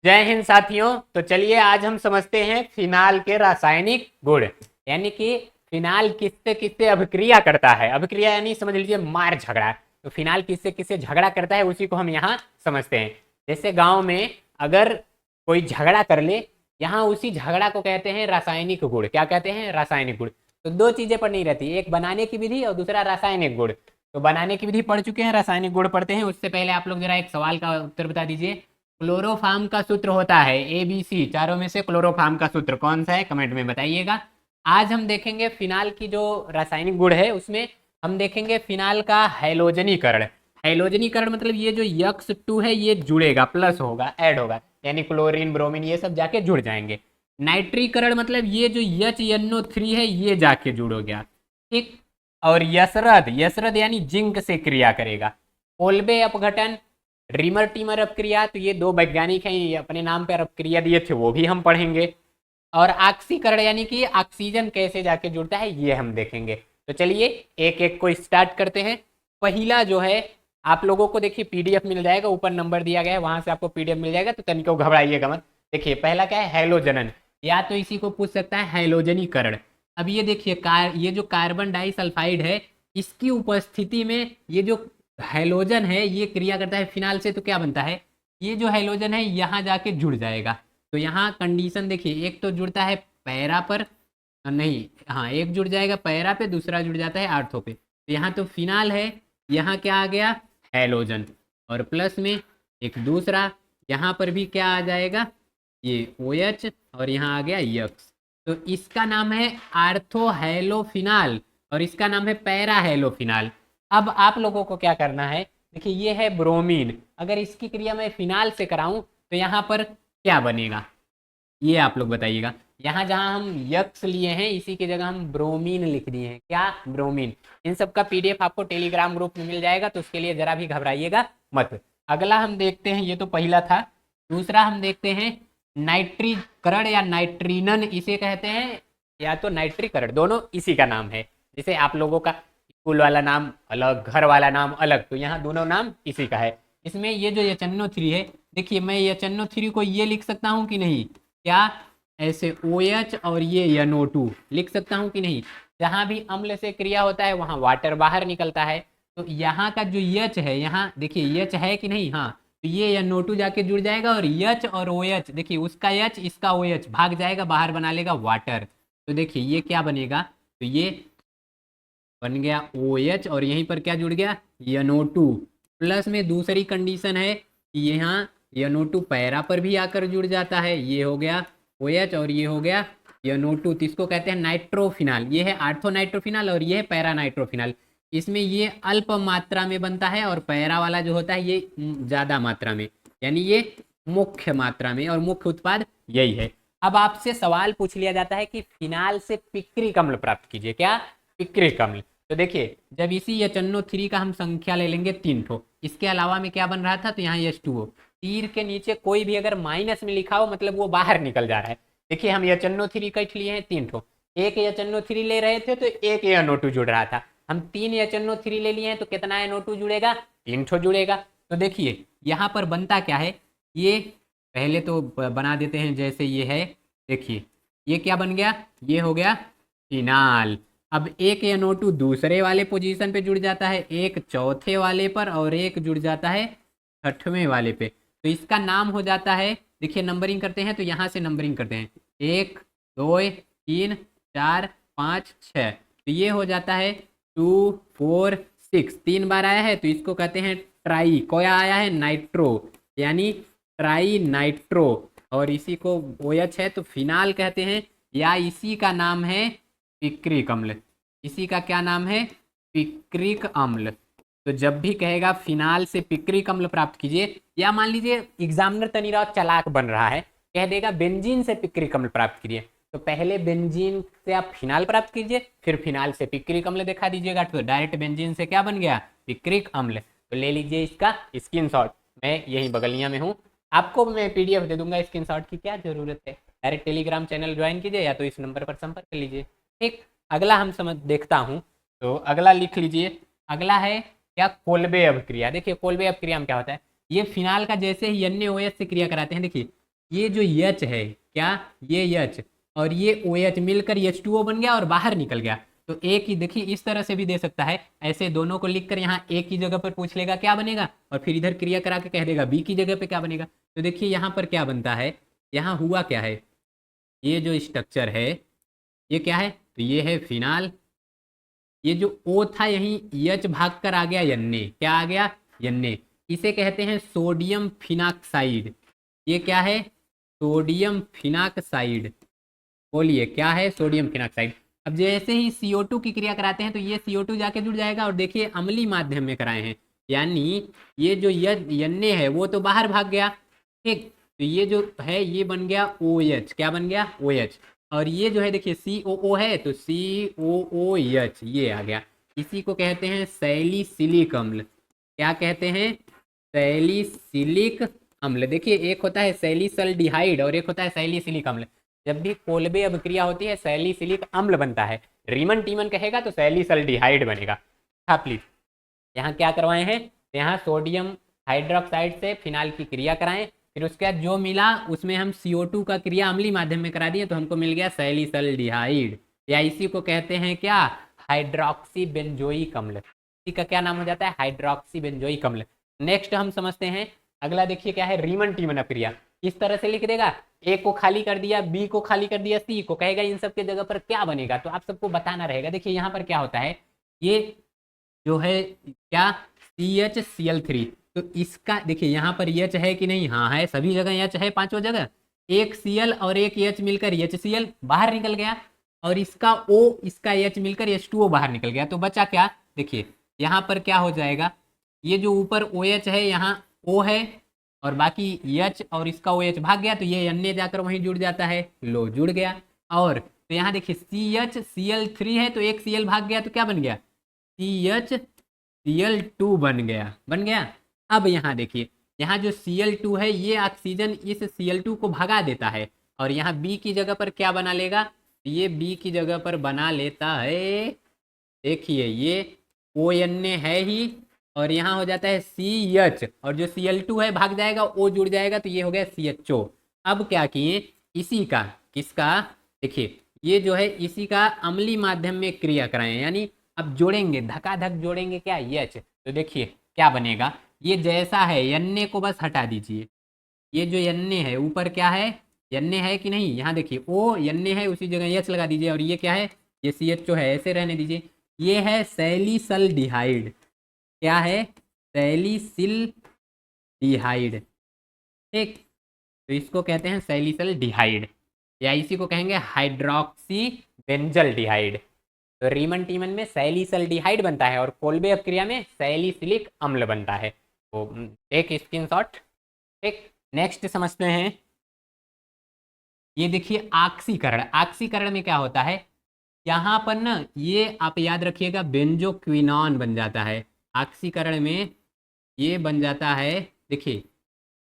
जय हिंद साथियों। तो चलिए आज हम समझते हैं फिनाल के रासायनिक गुण, यानी कि फिनाल किससे किससे अभिक्रिया करता है। अभिक्रिया यानी समझ लीजिए मार झगड़ा। तो फिनाल किससे किससे झगड़ा करता है उसी को हम यहाँ समझते हैं। जैसे गांव में अगर कोई झगड़ा कर ले, यहाँ उसी झगड़ा को कहते हैं रासायनिक गुण। क्या कहते हैं? रासायनिक गुण। तो दो चीजें पढ़नी रहती है, एक बनाने की विधि और दूसरा रासायनिक गुण। तो बनाने की विधि पढ़ चुके हैं, रासायनिक गुण पढ़ते हैं। उससे पहले आप लोग जरा एक सवाल का उत्तर बता दीजिए। क्लोरोफार्म का सूत्र होता है ABC, चारों में से क्लोरोफार्म का सूत्र कौन सा है? कमेंट में बताइएगा। आज हम देखेंगे फिनाल की जो रासायनिक गुण है उसमें हम देखेंगे फिनाल का हैलोजनीकरण। हैलोजनीकरण मतलब ये जो X2 है ये जुड़ेगा, प्लस होगा, ऐड होगा, यानी क्लोरीन ब्रोमीन ये सब जाके जुड़ जाएंगे। नाइट्रीकरण मतलब ये जो HNO3 है ये जाके जुड़ हो गया, ठीक। और यशरद, यशरद यानी जिंक से क्रिया करेगा। कोल्बे अपघटन, रिमर टीमर अपक्रिया, तो ये दो वैज्ञानिक हैं, ये अपने नाम पर अपक्रिया दिए थे, वो भी हम पढ़ेंगे। और ऑक्सीकरण यानी कि ऑक्सीजन कैसे जाके जुड़ता है ये हम देखेंगे। तो चलिए एक एक को स्टार्ट करते हैं। पहला जो है आप लोगों को देखिए PDF मिल जाएगा, ऊपर नंबर दिया गया है वहां से आपको PDF मिल जाएगा, तो तनिको घबराइएगा मत। देखिए पहला क्या है? हैलोजनन, या तो इसी को पूछ सकता है हैलोजनीकरण। अब ये देखिए ये जो कार्बन डाइसल्फाइड है इसकी उपस्थिति में ये जो हैलोजन है ये क्रिया करता है फिनाल से, तो क्या बनता है? ये जो हैलोजन है यहाँ जाके जुड़ जाएगा। तो यहाँ कंडीशन देखिए, एक तो जुड़ता है पैरा पर, नहीं हाँ एक जुड़ जाएगा पैरा पे, दूसरा जुड़ जाता है आर्थो पे। तो यहाँ तो फिनाल है, यहाँ क्या आ गया? हैलोजन। और प्लस में एक दूसरा, यहाँ पर भी क्या आ जाएगा? ये OH, और यहाँ आ गया यक्स। तो इसका नाम है आर्थोहेलोफिनाल और इसका नाम है पैराहेलोफिनाल। अब आप लोगों को क्या करना है? देखिए ये है ब्रोमीन, अगर इसकी क्रिया मैं फिनाल से कराऊं तो यहाँ पर क्या बनेगा ये आप लोग बताइएगा। यहाँ जहाँ हम यक्स लिए हैं इसी की जगह हम ब्रोमीन लिख दिए हैं। क्या? ब्रोमीन। इन सब का PDF आपको टेलीग्राम ग्रुप में मिल जाएगा, तो उसके लिए जरा भी घबराइएगा मत। अगला हम देखते हैं, ये तो पहला था। दूसरा हम देखते हैं नाइट्रीकरण या नाइट्रीनन इसे कहते हैं, या तो नाइट्रीकरण, दोनों इसी का नाम है। जैसे आप लोगों का स्कूल वाला नाम अलग, घर वाला नाम अलग, तो यहाँ दोनों नाम इसी का है। इसमें ये जो HNO3 है, देखिए मैं HNO3 को ये लिख सकता हूँ कि नहीं? क्या ऐसे OH और ये NO2 लिख सकता हूँ कि नहीं? जहाँ भी अम्ल से क्रिया होता है वहाँ वाटर बाहर निकलता है, तो यहाँ का जो H है, यहाँ देखिए H है कि नहीं? हाँ, तो ये NO2 जाके जुड़ जाएगा और H और OH, देखिए उसका H इसका OH भाग जाएगा, बाहर बना लेगा वाटर। तो देखिए ये क्या बनेगा? तो ये बन गया OH और यहीं पर क्या जुड़ गया? NO2। प्लस में दूसरी कंडीशन है कि यहाँ NO2 पैरा पर भी आकर जुड़ जाता है, ये हो गया OH और ये हो गया NO2, तो इसको कहते हैं नाइट्रोफिनाल। ये है आर्थोनाइट्रोफिनाल और ये है पैरा नाइट्रोफिनाल। इसमें ये अल्प मात्रा में बनता है और पैरा वाला जो होता है ये ज़्यादा मात्रा में, यानी ये मुख्य मात्रा में, और मुख्य उत्पाद यही है। अब आपसे सवाल पूछ लिया जाता है कि फिनाल से पिक्रिक अम्ल प्राप्त कीजिए। क्या? पिक्रिक अम्ल। तो देखिए जब इसी HNO3 का हम संख्या ले लेंगे 3 ठो, इसके अलावा में क्या बन रहा था? तो यहाँ H2O, तीर के नीचे कोई भी अगर माइनस में लिखा हो मतलब वो बाहर निकल जा रहा है। देखिए हम HNO3 कट लिए हैं 3 ठो, एक HNO3 ले रहे थे तो एक NO2 जुड़ रहा था। हम 3 HNO3 ले लिए हैं तो कितना NO2 जुड़ेगा? 3 ठो जुड़ेगा। तो देखिए यहाँ पर बनता क्या है, ये पहले तो बना देते हैं जैसे ये है। देखिए ये क्या बन गया? ये हो गया फिनाल। अब एक NO2 दूसरे वाले पोजीशन पे जुड़ जाता है, एक चौथे वाले पर और एक जुड़ जाता है छठवें वाले पे। तो इसका नाम हो जाता है, देखिए नंबरिंग करते हैं तो यहाँ से नंबरिंग करते हैं, 1 2 3 4 5 6, तो ये हो जाता है 2 4 6, 3 बार आया है तो इसको कहते हैं ट्राई। क्या आया है? नाइट्रो, यानी ट्राई नाइट्रो। और इसी को OH है तो फिनाल कहते हैं, या इसी का नाम है पिक्रिक अम्ल। इसी का क्या नाम है? पिक्रिक अम्ल। तो जब भी कहेगा फिनाल से पिक्रिक अम्ल प्राप्त कीजिए, या मान लीजिए एग्जामिनर तनीराव चालाक बन रहा है, कह देगा बेंजीन से पिक्रिक अम्ल प्राप्त कीजिए, तो पहले बेंजीन से आप फिनाल प्राप्त कीजिए, फिर फिनाल से पिक्रिक अम्ल दिखा दीजिएगा, तो डायरेक्ट बेंजीन से क्या बन गया? पिक्रिक अम्ल। तो ले लीजिए इसका स्क्रीनशॉट, मैं यहीं बगलिया में हूँ, आपको मैं PDF दे दूंगा, स्क्रीनशॉट की क्या जरूरत है? डायरेक्ट टेलीग्राम चैनल ज्वाइन कीजिए या तो इस नंबर पर संपर्क कर लीजिए, ठीक। अगला हम समझ देखता हूँ, तो अगला लिख लीजिए। अगला है क्या? कोल्बे अभिक्रिया। देखिए कोल्बे अभिक्रिया में क्या होता है, ये फिनाल का जैसे ही NaOH से क्रिया कराते हैं, देखिए ये जो H है क्या, ये H और ये OH मिलकर H2O बन गया और बाहर निकल गया। तो एक ही देखिए इस तरह से भी दे सकता है, ऐसे दोनों को लिखकर यहाँ एक की जगह पर पूछ लेगा क्या बनेगा, और फिर इधर क्रिया करा के कह देगा बी की जगह पे क्या बनेगा। तो देखिए यहाँ पर क्या बनता है, यहाँ हुआ क्या है, ये जो स्ट्रक्चर है ये क्या है, तो ये है फिनाल। ये जो O था यहीं H भाग कर आ गया यन्ने, क्या आ गया, यन्ने। इसे कहते हैं सोडियम फिनाक्साइड। ये क्या है, सोडियम फिनाक्साइड। बोलिए क्या है, सोडियम फिनाक्साइड। अब जैसे ही CO2 की क्रिया कराते हैं तो ये CO2 जाके जुड़ जाएगा, और देखिए अम्लीय माध्यम में कराए हैं, यानी ये जो यन्ने है वो तो बाहर भाग गया, ठीक। तो ये जो है ये बन गया OH, क्या बन गया, OH। और ये जो है देखिए COO है तो COOH ये आ गया। इसी को कहते हैं सैलिसिलिक अम्ल। क्या कहते हैं, सैलिसिलिक अम्ल। देखिए एक होता है सैलिसल्डिहाइड और एक होता है सैलिसिलिक अम्ल। जब भी कोलबे अभिक्रिया होती है सैलिसिलिक अम्ल बनता है, रीमन टीमन कहेगा तो सैलिसल्डिहाइड बनेगा। हाँ प्लीज, यहाँ क्या करवाए हैं, यहाँ सोडियम हाइड्रोक्साइड से फिनाल की क्रिया कराएं, फिर उसके बाद जो मिला उसमें हम CO2 का क्रिया अम्लीय माध्यम में करा दिए तो हमको मिल गया सैलिसल्डिहाइड, या इसी को कहते हैं क्या, हाइड्रोक्सी बेंजोइक अम्ल। इसी का क्या नाम हो जाता है, हाइड्रोक्सी बेंजोइक अम्ल। नेक्स्ट हम समझते हैं अगला, देखिए क्या है, रीमन टीमन अभिक्रिया। इस तरह से लिख देगा, ए को खाली कर दिया, बी को खाली कर दिया, सी को, कहेगा इन सब के जगह पर क्या बनेगा, तो आप सबको बताना रहेगा। देखिए यहाँ पर क्या होता है, ये जो है क्या, CHCl3। तो इसका देखिए यहाँ पर H है कि नहीं, हाँ है, सभी जगह H है, पांचों जगह। एक Cl और एक H मिलकर HCl बाहर निकल गया, और इसका O इसका H मिलकर H2O बाहर निकल गया। तो बचा क्या, देखिए यहाँ पर क्या हो जाएगा, ये जो ऊपर OH है यहाँ O है, और बाकी H और इसका OH भाग गया, तो ये अन्य जाकर वहीं जुड़ जाता है, लो जुड़ गया। और तो यहाँ देखिए CHCl3 है तो एक Cl भाग गया तो क्या बन गया, CHCl2 बन गया, बन गया। अब यहाँ देखिए, यहाँ जो Cl2 है ये ऑक्सीजन इस Cl2 को भगा देता है, और यहाँ B की जगह पर क्या बना लेगा, ये B की जगह पर बना लेता है, देखिए ये ON है ही, और यहाँ हो जाता है CH, और जो Cl2 है भाग जाएगा, O जुड़ जाएगा, तो ये हो गया CHO। अब क्या किए, इसी का, किसका, देखिए ये जो है इसी का अम्लीय माध्यम में क्रिया कराएं, यानी अब जोड़ेंगे, धकाधक जोड़ेंगे क्या, H। तो देखिए क्या बनेगा, ये जैसा है यन्ने को बस हटा दीजिए, ये जो यन्ने है ऊपर क्या है, यन्ने है कि नहीं, यहाँ देखिए O यन्ने है उसी जगह H लगा दीजिए, और ये क्या है, ये CHO है, ऐसे रहने दीजिए। ये है सैलिसल्डिहाइड, क्या है, सैलिसिलडिहाइड, ठीक। तो इसको कहते हैं सैलिसल्डिहाइड, या इसी को कहेंगे हाइड्रोक्सी बेंजल्डिहाइड। तो रीमन टीमन में सैलिसल्डिहाइड बनता है और कोल्बे अपक्रिया में सैलिसिलिक अम्ल बनता है। तो एक स्क्रीनशॉट, ठीक। नेक्स्ट समझते हैं, ये देखिए ऑक्सीकरण। ऑक्सीकरण में क्या होता है, यहाँ पर ना ये आप याद रखिएगा बेंजोक्विनॉन बन जाता है। ऑक्सीकरण में ये बन जाता है, देखिए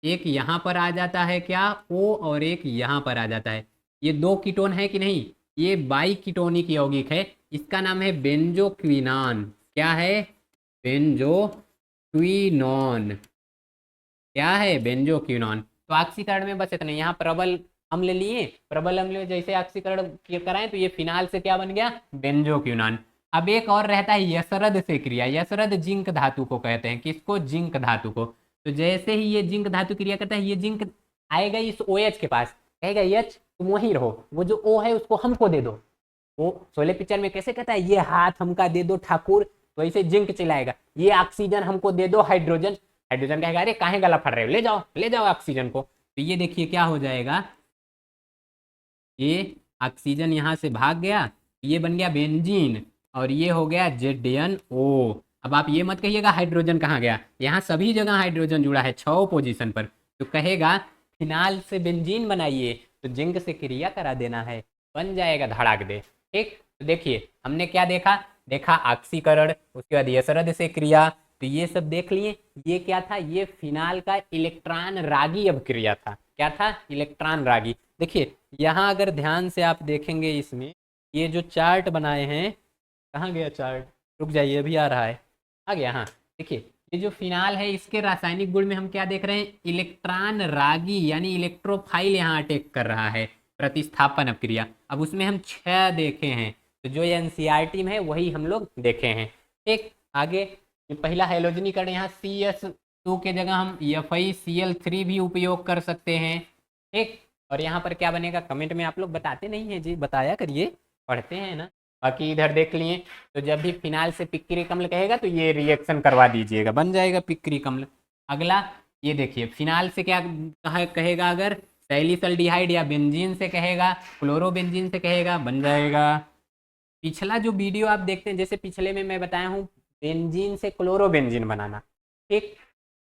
एक यहाँ पर आ जाता है क्या, O, और एक यहाँ पर आ जाता है। ये दो कीटोन है कि नहीं, ये बाई कीटोनिक यौगिक है, इसका नाम है बेंजोक्विनॉन। क्या है, बेंजोक्विनॉन, क्या है, बेंजोक्विनॉन। तो ऑक्सीकरण में बस इतना, यहाँ प्रबल अम्ल लिए, प्रबल अम्ल जैसे ऑक्सीकरण कराएं तो ये फिनाल से क्या बन गया, बेंजोक्विनॉन। अब एक और रहता है यशरद से क्रिया। यशरद जिंक धातु को कहते हैं, किसको, जिंक धातु को। तो जैसे ही ये जिंक धातु क्रिया करता है, ये जिंक आएगा इस OH के पास, कहेगा H तुम वहीं रहो, वो जो O है उसको हमको दे दो। वो शोले पिक्चर में कैसे कहता है, ये हाथ हमका दे दो ठाकुर, तो ऐसे जिंक चिल्लाएगा, ये ऑक्सीजन हमको दे दो हाइड्रोजन। हाइड्रोजन कहेगा अरे काहे गला फट रहे हो, ले जाओ ऑक्सीजन को। तो ये देखिए क्या हो जाएगा, ये ऑक्सीजन यहाँ से भाग गया, ये बन गया बेंजीन, और ये हो गया ZnO। अब आप ये मत कहिएगा हाइड्रोजन कहाँ गया, यहाँ सभी जगह हाइड्रोजन जुड़ा है 6 पोजीशन पर। तो कहेगा फिनाल से बेंजीन बनाइए, तो जिंक से क्रिया करा देना है, बन जाएगा धड़ाक दे, ठीक। तो देखिए हमने क्या देखा ऑक्सीकरण, उसके बाद यशरद से क्रिया, तो ये सब देख लिए। ये क्या था, ये फिनाल का इलेक्ट्रॉन रागी अभिक्रिया था। क्या था, इलेक्ट्रॉन रागी। देखिए यहाँ अगर ध्यान से आप देखेंगे, इसमें ये जो चार्ट बनाए हैं, कहाँ गया चार्ट, रुक जाइए अभी आ रहा है, आ गया, हाँ। देखिए ये जो फिनाल है इसके रासायनिक गुण में हम क्या देख रहे हैं, इलेक्ट्रॉन रागी यानी इलेक्ट्रोफाइल यहाँ अटैक कर रहा है, प्रतिस्थापन अपक्रिया। अब उसमें हम 6 देखे हैं, तो जो एनसीईआरटी में है वही हम लोग देखे हैं। ठीक, आगे पहला हैलोजनीकरण, यहाँ CS2 के जगह हम FeCl3 भी उपयोग कर सकते हैं। ठीक, और यहाँ पर क्या बनेगा, कमेंट में आप लोग बताते नहीं हैं जी, बताया करिए, पढ़ते हैं ना। बाकी इधर देख लिए, तो जब भी फिनाल से पिक्री अम्ल कहेगा तो ये रिएक्शन करवा दीजिएगा, बन जाएगा पिक्री अम्ल। अगला ये देखिए, फिनाल से क्या कहेगा, अगर सैलिसल्डिहाइड या बेंजीन से कहेगा, क्लोरोबेंजीन से कहेगा, बन जाएगा। पिछला जो वीडियो आप देखते हैं, जैसे पिछले में मैं बताया हूँ बेंजीन से क्लोरोबेंजीन बनाना, ठीक,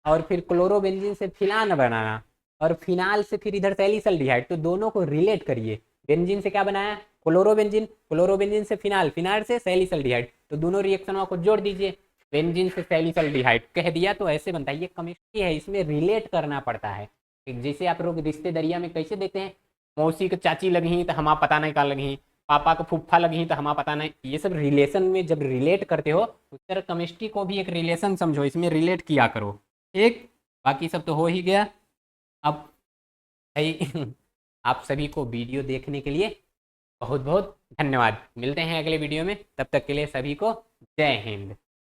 और फिर क्लोरोबेंजीन से फिनाल बनाना, और फिनाल से फिर इधर सैलिसल्डिहाइड, तो दोनों को रिलेट करिए। बेंजीन से क्या बनाया, क्लोरोबेंजीन, क्लोरोबेंजीन से फिनाल, फिनाल से सैलिसल्डिहाइड, तो दोनों रिएक्शनों को जोड़ दीजिए, बेंजीन से सैलिसल्डिहाइड कह दिया तो ऐसे बनता है। ये केमिस्ट्री है, इसमें रिलेट करना पड़ता है। जैसे आप लोग रिश्तेदारिया में कैसे देते हैं, मौसी के चाची लगी तो हमा पता नहीं का लगी, पापा को फूफा लगी तो हमा पता नहीं, ये सब रिलेशन में जब रिलेट करते हो उस तरह केमिस्ट्री को भी एक रिलेशन समझो, इसमें रिलेट किया करो। ठीक, बाकी सब तो हो ही गया। अब भाई आप सभी को वीडियो देखने के लिए बहुत बहुत धन्यवाद। मिलते हैं अगले वीडियो में, तब तक के लिए सभी को जय हिंद।